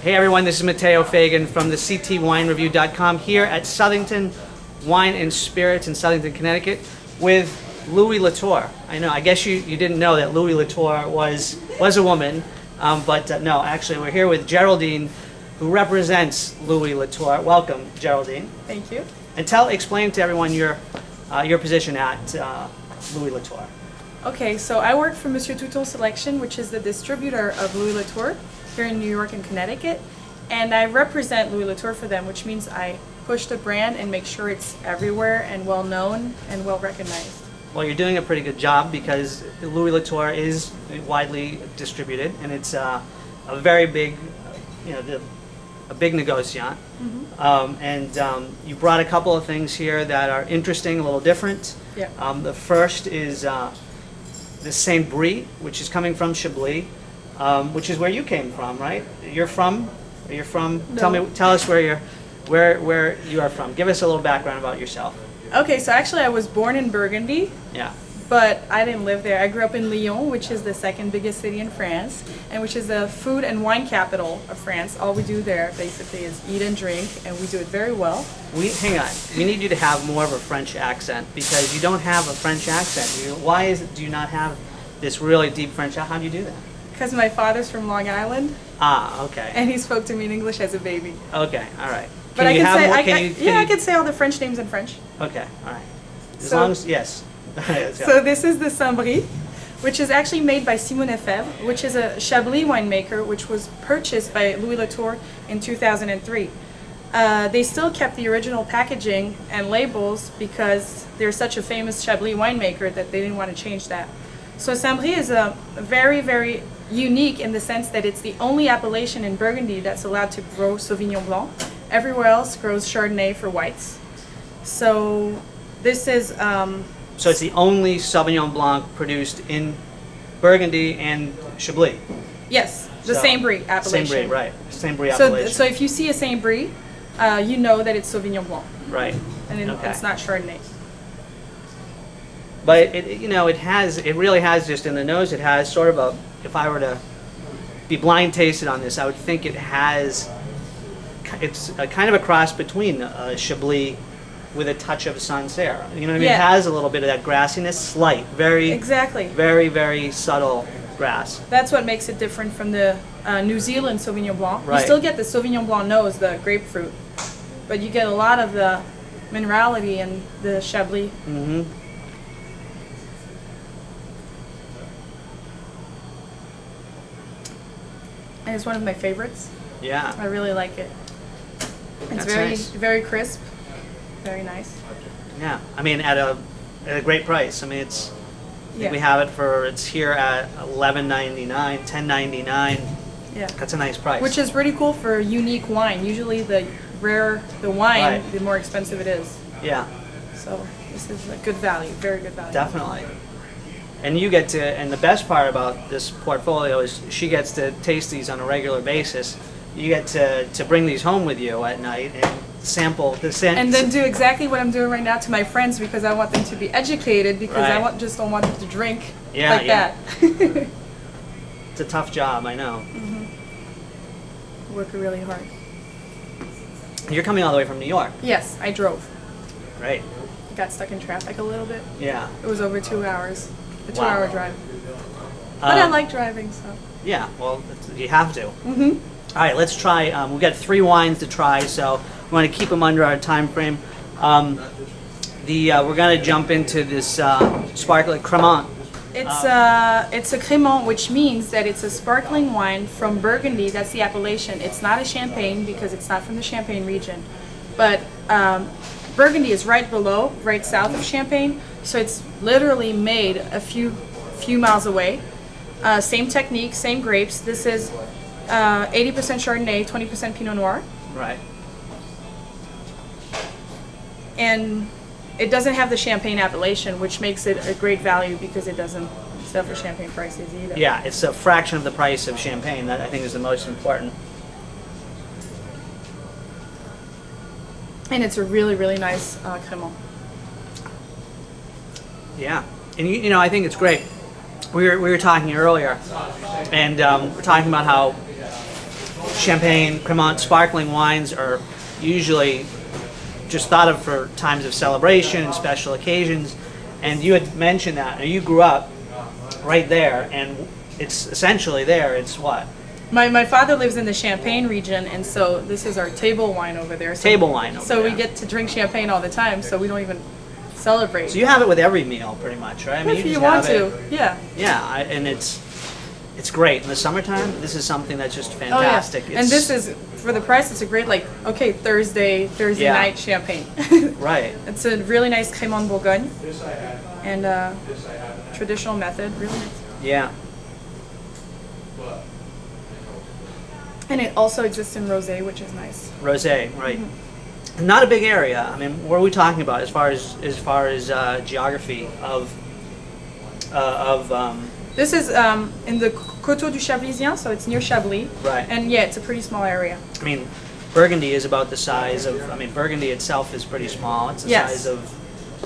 Hey everyone, this is Matteo Fagan from the ctwinereview.com here at Southington Wine and Spirits in Southington, Connecticut with Louis Latour. I know, I guess you didn't know that Louis Latour was a woman, but no, actually we're here with Geraldine, who represents Louis Latour. Welcome, Geraldine. Thank you. And explain to everyone your position at Louis Latour. Okay, so I work for Monsieur Touton Selection, which is the distributor of Louis Latour here in New York and Connecticut, and I represent Louis Latour for them, which means I push the brand and make sure it's everywhere and well known and well recognized. Well, you're doing a pretty good job because Louis Latour is widely distributed, and it's a very big, a big negociant. Mm-hmm. You brought a couple of things here that are interesting, a little different. Yeah. The first is the Saint Brie, which is coming from Chablis, which is where you came from, right? You're from? No. Tell us where you are from. Give us a little background about yourself. Okay, so actually I was born in Burgundy. Yeah. But I didn't live there. I grew up in Lyon, which is the second biggest city in France, and which is the food and wine capital of France. All we do there basically is eat and drink, and we do it very well. Hang on. We need you to have more of a French accent because you don't have a French accent. Why do you not have this really deep French? How do you do that? Because my father's from Long Island. Ah, okay. And he spoke to me in English as a baby. Okay, all right. But I can say all the French names in French. Okay, all right. As long as, yes. So this is the Saint Brie, which is actually made by Simon Lefebvre, which is a Chablis winemaker, which was purchased by Louis Latour in 2003. They still kept the original packaging and labels because they're such a famous Chablis winemaker that they didn't want to change that. So Saint Brie is a very, very unique in the sense that it's the only appellation in Burgundy that's allowed to grow Sauvignon Blanc. Everywhere else grows Chardonnay for whites. So this is... So it's the only Sauvignon Blanc produced in Burgundy and Chablis. Yes, the Saint Brie appellation. Saint Brie, right. Saint Brie appellation. So if you see a Saint Brie, you know that it's Sauvignon Blanc. Right. And it's not Chardonnay. But it really has, just in the nose, it has sort of a, if I were to be blind tasted on this, I would think it's a kind of a cross between Chablis with a touch of Sancerre. You know what I mean? Yeah. It has a little bit of that grassiness, slight, very, very subtle grass. That's what makes it different from the New Zealand Sauvignon Blanc. Right. You still get the Sauvignon Blanc nose, the grapefruit, but you get a lot of the minerality in the Chablis. Mm-hmm. And it's one of my favorites. Yeah. I really like it. It's very crisp. Very nice. Yeah, I mean at a great price. I mean we have it's here at $11.99, $10.99. Yeah. That's a nice price. Which is pretty cool for unique wine. Usually the rarer the wine, right, the more expensive it is. Yeah. So this is a good value, very good value. Definitely. And and the best part about this portfolio is she gets to taste these on a regular basis. You get to bring these home with you at night and sample the scent. And then do exactly what I'm doing right now to my friends because I want them to be educated because right, I just don't want them to drink that. It's a tough job, I know. Mm-hmm. Work really hard. You're coming all the way from New York. Yes, I drove. Great. Got stuck in traffic a little bit. Yeah. It was over 2 hours. A 2-hour drive. But I like driving, so. Yeah, well, you have to. Mm-hmm. All right, let's try. We've got 3 wines to try, so we want to keep them under our time frame. We're going to jump into this sparkling Cremant. It's a Cremant, which means that it's a sparkling wine from Burgundy. That's the appellation. It's not a Champagne because it's not from the Champagne region, but Burgundy is right below, right south of Champagne. So it's literally made a few miles away. Same technique, same grapes. This is 80% Chardonnay, 20% Pinot Noir. Right. And it doesn't have the Champagne appellation, which makes it a great value because it doesn't sell for Champagne prices either. Yeah, it's a fraction of the price of Champagne. That I think is the most important. And it's a really, really nice Cremant. Yeah, and I think it's great. We were talking earlier, and we're talking about how Champagne, Cremant, sparkling wines are usually just thought of for times of celebration and special occasions. And you had mentioned that. Now, you grew up right there, and it's essentially there. It's what? My father lives in the Champagne region, and so this is our table wine over there. So, Table wine over So there. we get to drink champagne all the time, so we don't even celebrate. So you have it with every meal, pretty much, right? I mean, If you you just want have to, it. yeah. Yeah, and it's great in the summertime. This is something that's just Oh yeah. fantastic. And this is, for the price, it's a great, like, okay, Thursday Yeah. night champagne. right. It's a really nice Cremant Bourgogne, and traditional method, really nice. Yeah. And it also exists in rosé, which is nice. Rosé, right? Not a big area. I mean, what are we talking about as far as geography of This is in the Coteau du Chablisien, so it's near Chablis. Right. And yeah, it's a pretty small area. I mean, Burgundy is about the size of. I mean, Burgundy itself is pretty small. It's the Yes. size of.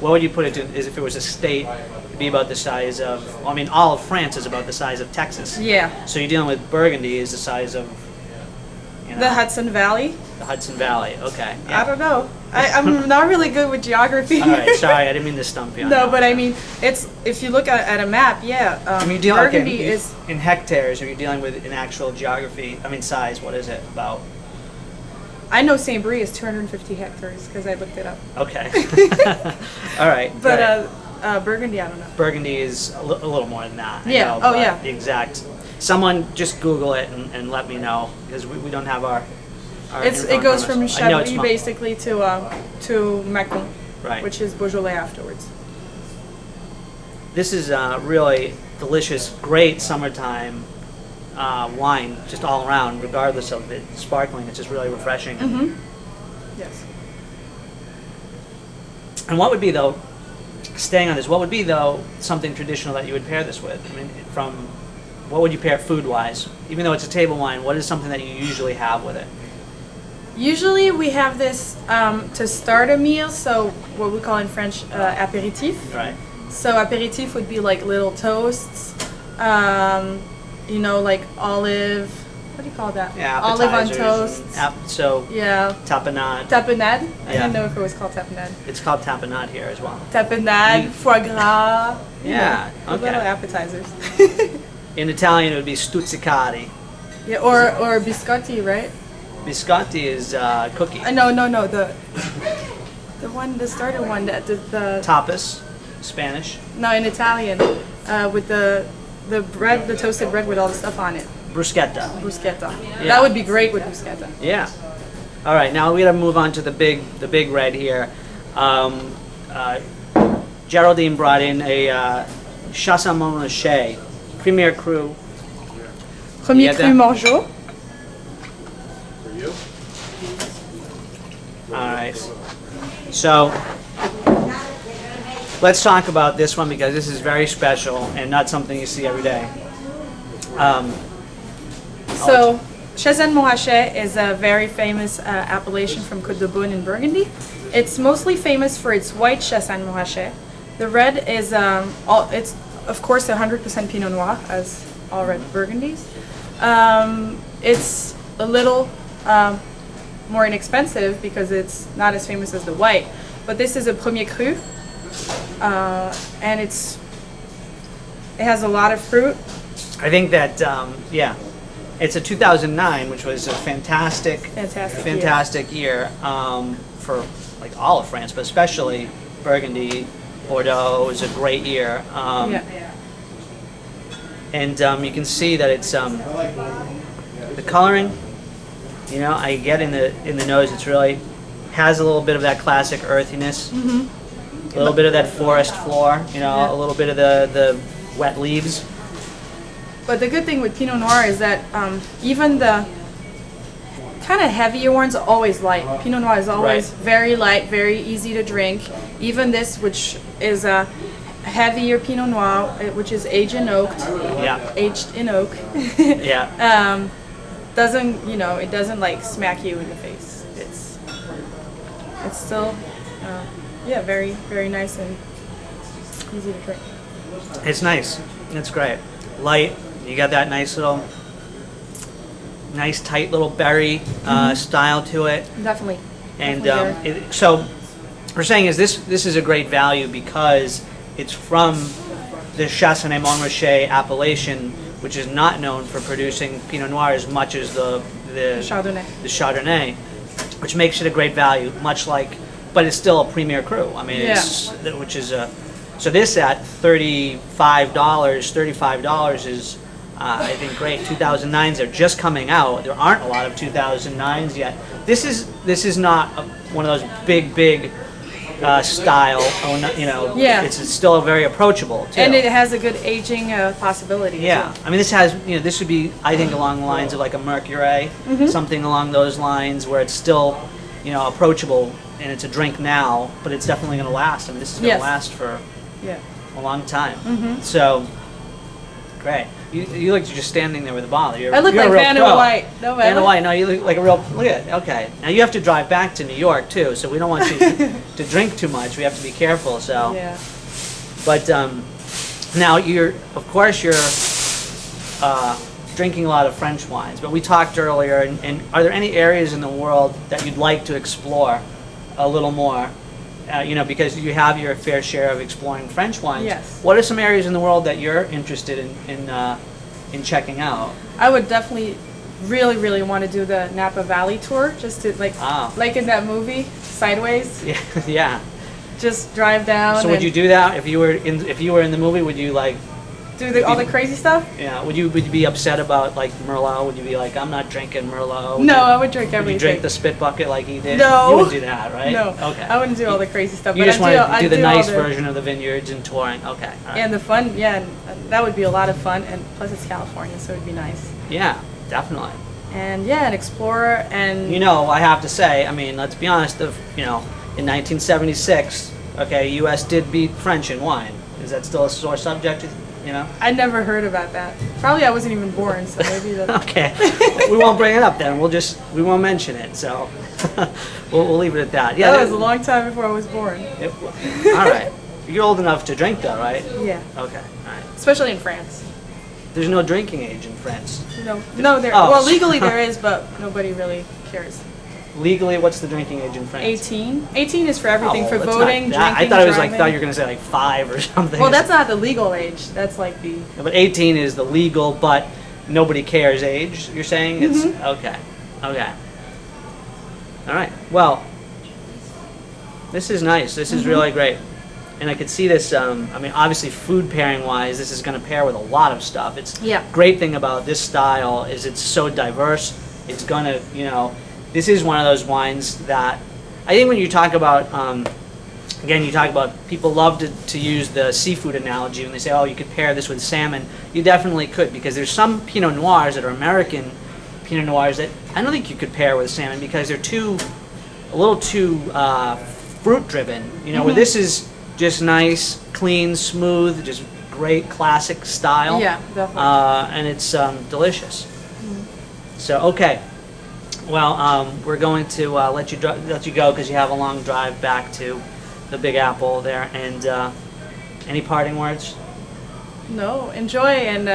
What would you put it to? Is if it was a state, it'd be about the size of. Well, I mean, all of France is about the size of Texas. Yeah. So you're dealing with Burgundy is the size of. You know, The Hudson Valley. the Hudson Valley. Okay. I don't know. I'm not really good with geography. All right. Sorry, I didn't mean to stump you. On No, that. but I mean, it's if you look at a map, yeah. I mean, you're dealing Burgundy okay, is. in hectares. Are you dealing with in actual geography? I mean, size. What is it about? I know Saint Brie is 250 hectares because I looked it up. Okay. All right. But right. Burgundy, I don't know. Burgundy is a little more than that. I Yeah. know, Oh, but yeah. The exact. Someone just Google it and let me know because we don't have our. It goes from I know it's Chablis basically to Mâcon, right. which is Beaujolais afterwards. This is really delicious, great summertime wine, just all around, regardless of it sparkling. It's just really refreshing. Yes. And what would be though, staying on this, what would be though something traditional that you would pair this with? I mean, what would you pair food-wise? Even though it's a table wine, what is something that you usually have with it? Usually we have this to start a meal, so what we call in French apéritif. Right. So apéritif would be like little toasts, you know, like olive. What do you call that? Yeah, Olive on appetizers toast. So Yeah. tapenade. Tapenade. I Yeah. didn't know if it was called tapenade. It's called tapenade here as well. Tapenade, foie gras. you Yeah, know, okay. Little appetizers. In Italian, it would be stuzzicati. Yeah, or biscotti, right? Biscotti is cookie. No. The one, the starter one, the Tapas, Spanish. no, in Italian, with the bread, the toasted bread with all the stuff on it. Bruschetta. Bruschetta. Yeah. That would be great with bruschetta. Yeah. All right. Now we got to move on to the big red here. Geraldine brought in a Chassamontrachet Premier Cru. Premier Yeah, Cru Morgeau. All right. So let's talk about this one because this is very special and not something you see every day. So, Chassagne-Montrachet is a very famous appellation from Côte de Beaune in Burgundy. It's mostly famous for its white Chassagne-Montrachet. The red is, it's of course 100% Pinot Noir, as all red Burgundies. It's a little more inexpensive because it's not as famous as the white. But this is a Premier Cru, and it has a lot of fruit. I think that yeah, it's a 2009, which was a fantastic year for like all of France, but especially Burgundy, Bordeaux was a great year. And you can see that it's the coloring. You know, I get in the nose. It's really has a little bit of that classic earthiness, a little bit of that forest floor. You know, a little bit of the wet leaves. But the good thing with Pinot Noir is that even the kind of heavier ones are always light. Pinot Noir is always very light, very easy to drink. Even this, which is a heavier Pinot Noir, which is aged in oak. Aged in oak. Doesn't, you know, it doesn't like smack you in the face. It's still, very, very nice and easy to drink. It's nice. It's great. Light. You got that nice little nice tight little berry style to it. Definitely. And Definitely so what we're saying is this is a great value because it's from the Chassagne Montrachet appellation, which is not known for producing Pinot Noir as much as the Chardonnay. the Chardonnay, which makes it a great value, much like, but it's still a premier cru. I mean, it's, which is a, so this at $35 is, I think, great. 2009s are just coming out. There aren't a lot of 2009s yet. This is not one of those big style, you know, it's still very approachable too. And it has a good aging possibility. Yeah, too. I mean, this has, you know, this would be, I think, along the lines of like a Mercury, something along those lines where it's still, you know, approachable and it's a drink now, but it's definitely going to last. I mean, this is going to last for a long time. So, great. You look, you're just standing there with a bottle. I look like Vanna White. No, Vanna White. No, you look like a real. Look at it. Okay. Now you have to drive back to New York too, so we don't want you to drink too much. We have to be careful. So. Yeah. But now you're drinking a lot of French wines. But we talked earlier, and are there any areas in the world that you'd like to explore a little more? You know, because you have your fair share of exploring French wines. Yes. What are some areas in the world that you're interested in checking out? I would definitely, really want to do the Napa Valley tour, just to like in that movie, Sideways. Yeah, yeah. Just drive down. So would you do that if you were in the movie? Would you like do all the crazy stuff? Yeah. Would you be upset about like Merlot? Would you be like, I'm not drinking Merlot? No, I would drink everything. Would you drink the spit bucket like he did? No. You wouldn't do that, right? No. Okay. I wouldn't do all the crazy stuff. You but just want to do the nice all version of the vineyards and touring. Okay. All right. And the fun, and that would be a lot of fun. And plus, it's California, so it'd be nice. Yeah, definitely. And an explorer and. You know, I have to say, I mean, let's be honest. In 1976, okay, U.S. did beat French in wine. Is that still a sore subject? You know? I never heard about that. Probably I wasn't even born, so maybe that. Okay, we won't bring it up then. We won't mention it. So we'll leave it at that. Yeah, that was a long time before I was born. All right, you're old enough to drink though, right? Yeah. Okay. All right. Especially in France. There's no drinking age in France. No, there. Oh. Well, legally there is, but nobody really cares. Legally, what's the drinking age in France? 18. 18 is for everything, for it's voting, not drinking, I thought it was driving. thought you were gonna say like 5 or something. Well, that's not the legal age. That's like the. Yeah, but 18 is the legal, but nobody cares age. You're saying it's okay. Okay. All right. Well, this is nice. This is really great, and I could see this. I mean, obviously, food pairing wise, this is going to pair with a lot of stuff. It's great thing about this style is it's so diverse. It's gonna, you know. This is one of those wines that I think when you talk about, again, you talk about people love to use the seafood analogy when they say, oh, you could pair this with salmon. You definitely could, because there's some Pinot Noirs that are American Pinot Noirs that I don't think you could pair with salmon because they're a little too fruit driven. You know, where this is just nice, clean, smooth, just great classic style. Yeah, definitely. And it's delicious. So, okay. Well, we're going to let you go because you have a long drive back to the Big Apple there. And any parting words? No, enjoy and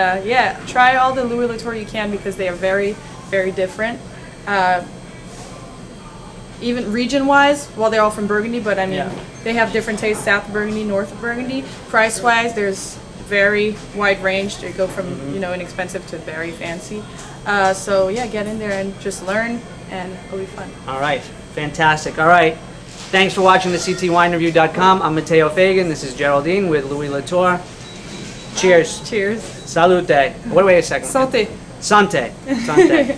try all the Louis Latour you can because they are very, very different. Even region-wise, well, they're all from Burgundy, but I mean, they have different tastes. South Burgundy, North Burgundy. Price-wise, there's very wide range. They go from inexpensive to very fancy. So get in there and just learn, and it'll be fun. All right, fantastic. All right, thanks for watching the ctwinereview.com. I'm Matteo Fagan. This is Geraldine with Louis Latour. Cheers. Cheers. Salute. Wait a second. Santé. Santé. Santé.